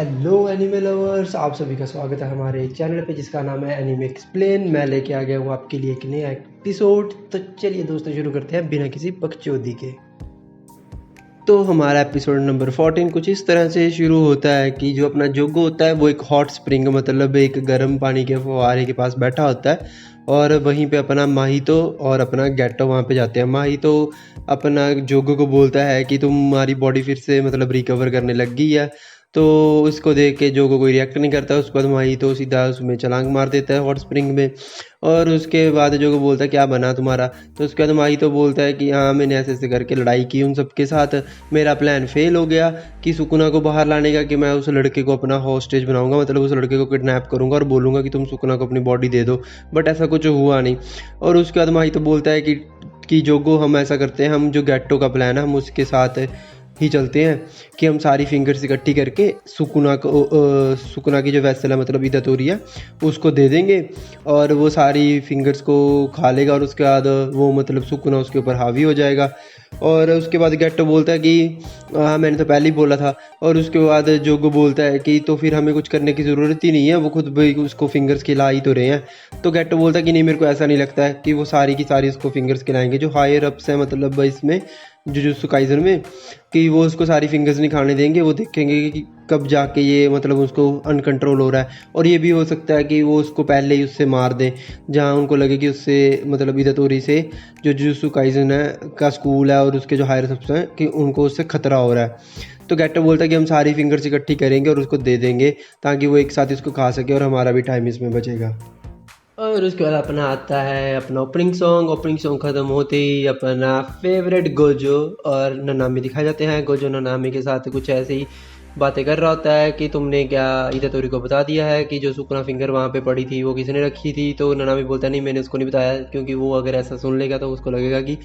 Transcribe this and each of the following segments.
Hello anime lovers, आप सभी का स्वागत है हमारे चैनल पे जिसका नाम है एनिमे एक्सप्लेन। मैं लेके आ गया हूँ आपके लिए एक नया एपिसोड। तो चलिए दोस्तों शुरू करते हैं बिना किसी बकचोदी के। तो हमारा एपिसोड नंबर 14 कुछ इस तरह से शुरू होता है कि जो अपना जोगो होता है वो एक हॉट स्प्रिंग मतलब एक गर्म पानी के फव्वारे के पास बैठा होता है और वहीं पे अपना माहितो और अपना गेटो वहाँ पे जाते हैं। माहितो अपना जोगो को बोलता है कि तुम्हारी बॉडी फिर से मतलब रिकवर करने लग गई है। तो उसको देख के जोगो कोई रिएक्ट नहीं करता। उसके बाद माहितो सीधा उसमें छलांग मार देता है हॉट स्प्रिंग में। और उसके बाद जोगो बोलता है क्या बना तुम्हारा। तो उसके बाद माहितो बोलता है कि हाँ मैंने ऐसे ऐसे करके लड़ाई की उन सबके साथ, मेरा प्लान फेल हो गया कि सुकुना को बाहर लाने का, कि मैं उस लड़के को अपना हॉस्टेज बनाऊंगा, मतलब उस लड़के को किडनैप करूंगा और बोलूंगा कि तुम सुकुना को अपनी बॉडी दे दो। बट ऐसा कुछ हुआ नहीं। और उसके बाद माहितो बोलता है कि जोगो हम ऐसा करते हैं, हम जो गेट्टो का प्लान है हम उसके साथ ही चलते हैं कि हम सारी फिंगर्स इकट्ठी करके सुकुना की जो वेसल है मतलब इदातोरी है उसको दे देंगे और वो सारी फिंगर्स को खा लेगा और उसके बाद वो मतलब सुकुना उसके ऊपर हावी हो जाएगा। और उसके बाद गेट्टो बोलता है कि हाँ मैंने तो पहले ही बोला था। और उसके बाद जोगो बोलता है कि तो फिर हमें कुछ करने की ज़रूरत ही नहीं है, वो खुद भी उसको फिंगर्स खिला ही तो रहे हैं। तो गेट्टो बोलता है कि नहीं मेरे को ऐसा नहीं लगता है कि वो सारी की सारी उसको फिंगर्स खिलाएंगे। जो हायर अप्स हैं मतलब इसमें जुजुत्सु काइज़न में, कि वो उसको सारी फिंगर्स नहीं खाने देंगे। वो देखेंगे कि कब जाके ये मतलब उसको अनकंट्रोल हो रहा है। और ये भी हो सकता है कि वो उसको पहले ही उससे मार दें जहाँ उनको लगे कि उससे मतलब इदातोरी से जो जुजुत्सु काइज़न है का स्कूल है और उसके जो हायर अप्स हैं कि उनको उससे खतरा हो रहा है। तो गेट्टो बोलता है कि हम सारी फिंगर्स इकट्ठी करेंगे और उसको दे देंगे ताकि वो एक साथ इसको खा सके और हमारा भी टाइम इसमें बचेगा। और उसके बाद अपना आता है अपना ओपनिंग सॉन्ग ख़त्म होते ही अपना फेवरेट गोजो और ननामी दिखाए जाते हैं। गोजो ननामी के साथ कुछ ऐसे ही बातें कर रहा होता है कि तुमने क्या इदातोरी को बता दिया है कि जो सुकुना फिंगर वहाँ पे पड़ी थी वो किसने रखी थी। तो ननामी बोलता है नहीं मैंने उसको नहीं बताया, क्योंकि वो अगर ऐसा सुन लेगा तो उसको लगेगा कि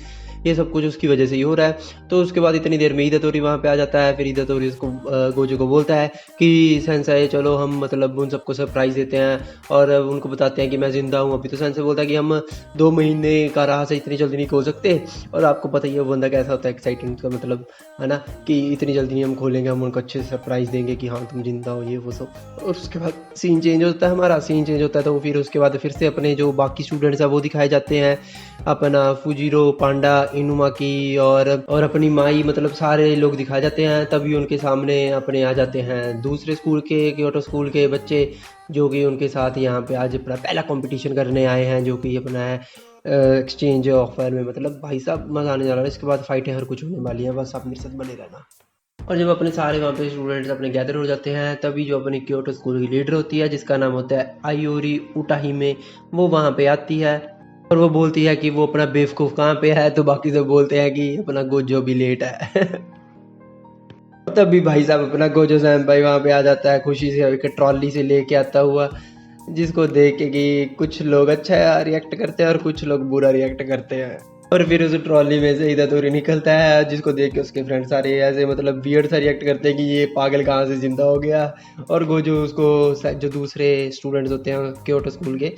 ये सब कुछ उसकी वजह से ही हो रहा है। तो उसके बाद इतनी देर में इदातोरी वहाँ पे आ जाता है। फिर इदातोरी उसको गोजो को बोलता है कि सेंसेई चलो हम मतलब उन सबको सरप्राइज़ देते हैं और उनको बताते हैं कि मैं ज़िंदा हूँ अभी। तो सेंसेई बोलता है कि हम 2 महीने का राह से इतनी जल्दी नहीं खोल सकते। और आपको पता ही है वो बंदा कैसा होता है, एक्साइटेड का मतलब है ना, कि इतनी जल्दी नहीं हम खोलेंगे, हम उनको अच्छे से सरप्राइज़ देंगे कि हाँ तुम जिंदा हो ये वो सब। और उसके बाद सीन चेंज होता है, हमारा सीन चेंज होता है। तो फिर उसके बाद फिर से अपने जो बाकी स्टूडेंट्स हैं वो दिखाए जाते हैं, अपना फुजीरो, पांडा, इनुमाकी और अपनी माई, मतलब सारे लोग दिखाए जाते हैं। तभी उनके सामने अपने आ जाते हैं दूसरे स्कूल के, क्योटो स्कूल के बच्चे, जो कि उनके साथ यहाँ पे आज अपना पहला कंपटीशन करने आए हैं, जो कि अपना है एक्सचेंज ऑफर में। मतलब भाई साहब मज़ा आने जा रहा है। इसके बाद फाइटें हर कुछ होने वाली है, बस आप मेरे साथ बने रहना। और जब अपने सारे वहाँ पे स्टूडेंट्स अपने गैदर हो जाते हैं तभी जो अपनी क्योटो स्कूल की लीडर होती है जिसका नाम होता है आयोरी उटाहिमे, वो वहाँ पे आती है और वो बोलती है कि वो अपना बेवकूफ़ कहाँ पे है। तो बाकी सब बोलते हैं कि अपना गोजो भी लेट है। तभी भाई साहब अपना गोजो सैम्पाई वहाँ पे आ जाता है खुशी से एक ट्रॉली से लेके आता हुआ, जिसको देख के कि कुछ लोग अच्छा रिएक्ट करते हैं और कुछ लोग बुरा रिएक्ट करते हैं। और फिर उस ट्रॉली में से इदातोरी निकलता है, जिसको देख के उसके फ्रेंड सारे ऐसे मतलब वियर्ड सा रिएक्ट करते हैं कि ये पागल कहाँ से जिंदा हो गया। और गोजो उसको जो दूसरे स्टूडेंट्स होते हैं क्योटो स्कूल के,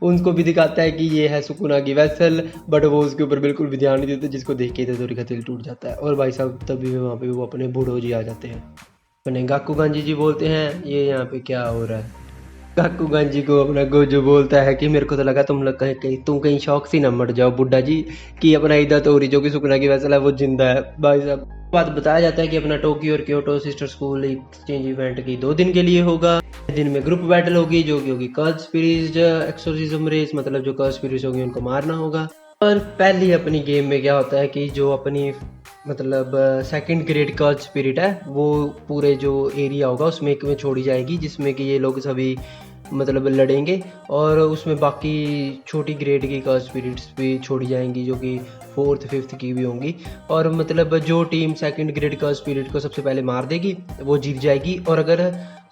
उनको भी दिखाता है कि ये है सुकुना की वेसल। बट वो उसके ऊपर बिल्कुल भी ध्यान नहीं देते, जिसको देख के इदातोरी का दिल टूट जाता है। और भाई साहब तभी वहाँ पे वो अपने बूढ़ो जी आ जाते हैं। अपने गाकू गांजी जी बोलते हैं ये यहाँ पे क्या हो रहा है। काकू गांजी को अपना गोजो बोलता है कि मेरे को तो लगा तुम लोग कहीं शौक से ना मर जाओ बुड्ढा जी, कि अपना इदातोरी जो कि सुकुना की वैसल है वो जिंदा है। भाई साहब बात बताया जाता है कि अपना टोक्यो और Kyoto sister school exchange event की 2 दिन के लिए होगा। दिन में ग्रुप बैटल होगी जो कि होगी कर्ज स्पिरिट एक्सोर्सिज्म रेस, मतलब जो कर्ज स्पिरिट होगी उनको मारना होगा। और पहली अपनी गेम में क्या होता है कि जो अपनी मतलब सेकंड ग्रेड कर्ज स्पिरिट है वो पूरे जो एरिया होगा उसमें एक में छोड़ी जाएगी, जिसमें कि ये लोग सभी मतलब लड़ेंगे। और उसमें बाकी छोटी ग्रेड की कर्ज स्पिरिट्स भी छोड़ी जाएंगी जो कि 4th 5th की भी होंगी। और मतलब जो टीम सेकंड ग्रेड कर्ज स्पिरिट को सबसे पहले मार देगी वो जीत जाएगी। और अगर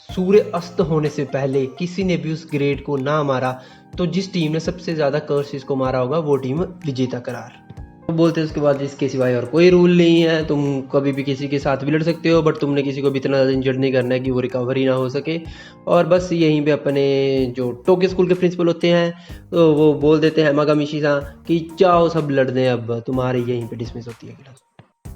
सूर्य अस्त होने से पहले किसी ने भी उस ग्रेड को ना मारा तो जिस टीम ने सबसे ज़्यादा कर्सेस को मारा होगा वो टीम विजेता करार। तो बोलते हैं उसके बाद इसके सिवाय और कोई रूल नहीं है, तुम कभी भी किसी के साथ भी लड़ सकते हो, बट तुमने किसी को भी इतना ज़्यादा इंजर्ड नहीं करना है कि वो रिकवर ही ना हो सके। और बस यहीं पे अपने जो टोक्यो स्कूल के प्रिंसिपल होते हैं तो वो बोल देते हैं मागामिशी सा कि जाओ सब लड़ दें, अब तुम्हारी यहीं पे डिसमिस होती है क्लास।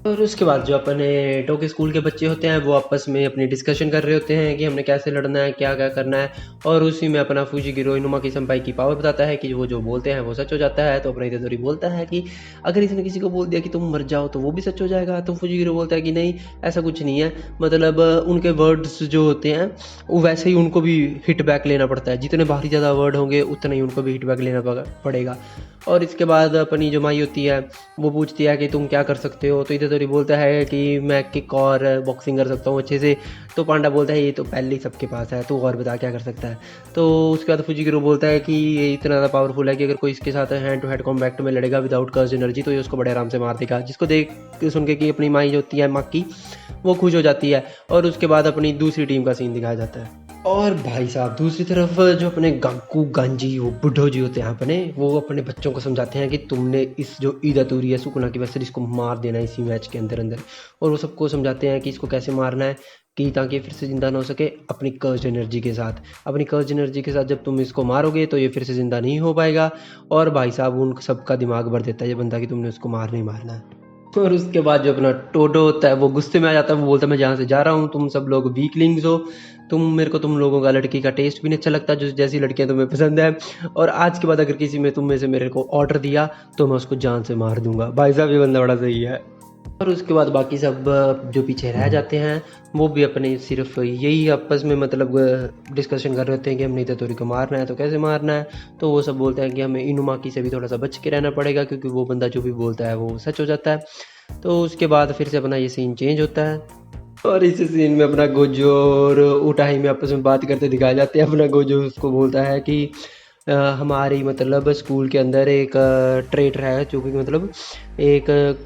और उसके बाद जो अपने टोके स्कूल के बच्चे होते हैं वो आपस में अपनी डिस्कशन कर रहे होते हैं कि हमने कैसे लड़ना है, क्या क्या करना है। और उसी में अपना फुजीगिरो इनुमा संपाई की पावर बताता है कि वो जो बोलते हैं वो सच हो जाता है। तो अपना इतादोरी बोलता है कि अगर इसने किसी को बोल दिया कि तुम मर जाओ तो वो भी सच हो जाएगा। तो फुजीगिरो बोलता है कि नहीं, ऐसा कुछ नहीं है, मतलब उनके वर्ड्स जो होते हैं वो वैसे ही उनको भी हिट बैक लेना पड़ता है, जितने भारी ज़्यादा वर्ड होंगे उतना ही उनको भी हिट बैक लेना पड़ेगा। और इसके बाद अपनी जो माई होती है वो पूछती है कि तुम क्या कर सकते हो। तो इतादोरी बोलता है कि मैं किक और बॉक्सिंग कर सकता हूँ अच्छे से। तो पांडा बोलता है ये तो पहले ही सबके पास है, तू और बता क्या कर सकता है। तो उसके बाद फुजीगिरो बोलता है कि ये इतना ज़्यादा पावरफुल है कि अगर कोई इसके साथ हैंड टू हैंड कॉम्बैक्ट में लड़ेगा विदाउट कर्ज एनर्जी तो ये उसको बड़े आराम से मार देगा। जिसको देख सुन के कि अपनी माई जो होती है माकी वो खुश हो जाती है। और उसके बाद अपनी दूसरी टीम का सीन दिखाया जाता है। और भाई साहब दूसरी तरफ जो अपने गांकू गांजी वो बुढ़ो जी होते हैं अपने, वो अपने बच्चों को समझाते हैं कि तुमने इस जो ईदातूरी है सुकुना की वजह से इसको मार देना है इसी मैच के अंदर अंदर। और वो सबको समझाते हैं कि इसको कैसे मारना है कि ताकि फिर से ज़िंदा ना हो सके अपनी कर्ज एनर्जी के साथ। अपनी कर्ज एनर्जी के साथ जब तुम इसको मारोगे तो ये फिर से ज़िंदा नहीं हो पाएगा। और भाई साहब उन सबका दिमाग भर देता है ये बंदा कि तुमने उसको मारना ही मारना है। और उसके बाद जो अपना टोटो होता है वो गुस्से में आ जाता है। वो बोलता है मैं जहाँ से जा रहा हूँ तुम सब लोग वीकलिंग्स हो, तुम लोगों का लड़की का टेस्ट भी नहीं अच्छा लगता जो जैसी लड़कियाँ तुम्हें पसंद है। और आज के बाद अगर किसी में तुम में से मेरे को ऑर्डर दिया तो मैं उसको जान से मार दूंगा। भाई साहब ये बंदा बड़ा सही है। और उसके बाद बाकी सब जो पीछे रह जाते हैं वो भी अपने सिर्फ यही आपस में मतलब डिस्कशन कर रहे होते हैं कि हमने इतादोरी को मारना है तो कैसे मारना है। तो वो सब बोलते हैं कि हमें इनुमाकी से भी थोड़ा सा बच के रहना पड़ेगा क्योंकि वो बंदा जो भी बोलता है वो सच हो जाता है। तो उसके बाद फिर से अपना ये सीन चेंज होता है। और इस सीन में अपना गोजो और उटाही में आपस में बात करते दिखाए जाते हैं। अपना गोजो उसको बोलता है कि हमारी मतलब स्कूल के अंदर एक ट्रेटर है जो कि मतलब एक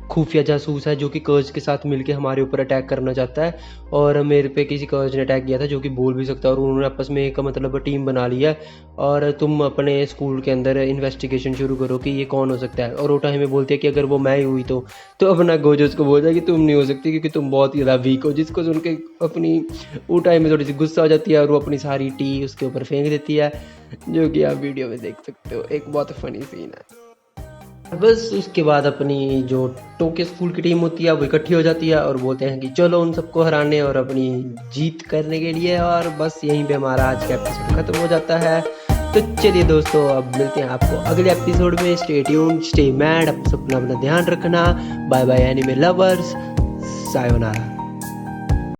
खुफिया जासूस है जो कि कर्ज के साथ मिलके हमारे ऊपर अटैक करना चाहता है। और मेरे पे किसी कर्ज ने अटैक किया था जो कि बोल भी सकता है। और उन्होंने आपस में एक मतलब टीम बना लिया है और तुम अपने स्कूल के अंदर इन्वेस्टिगेशन शुरू करो कि ये कौन हो सकता है। और ओटा हमें बोलती है कि अगर वो मैं ही हुई तो अपना गोजो उसको बोलता है कि तुम नहीं हो सकती क्योंकि तुम बहुत ही ज़्यादा वीक हो। जिसको सुन के अपनी ओटा में थोड़ी सी गुस्सा हो जाती है और वो अपनी सारी टी उसके ऊपर फेंक देती है, जो कि आप वीडियो में देख सकते हो। एक बहुत फनी सीन है। बस उसके बाद अपनी जो टोके स्कूल की टीम होती है वो इकट्ठी हो जाती है और बोलते हैं कि चलो उन सबको हराने और अपनी जीत करने के लिए। और बस यहीं पे हमारा आज का एपिसोड खत्म हो जाता है। तो चलिए दोस्तों अब मिलते हैं आपको अगले एपिसोड में। स्टे ट्यून्ड, स्टे मैड, अपना ध्यान रखना। Bye bye anime lovers, sayonara.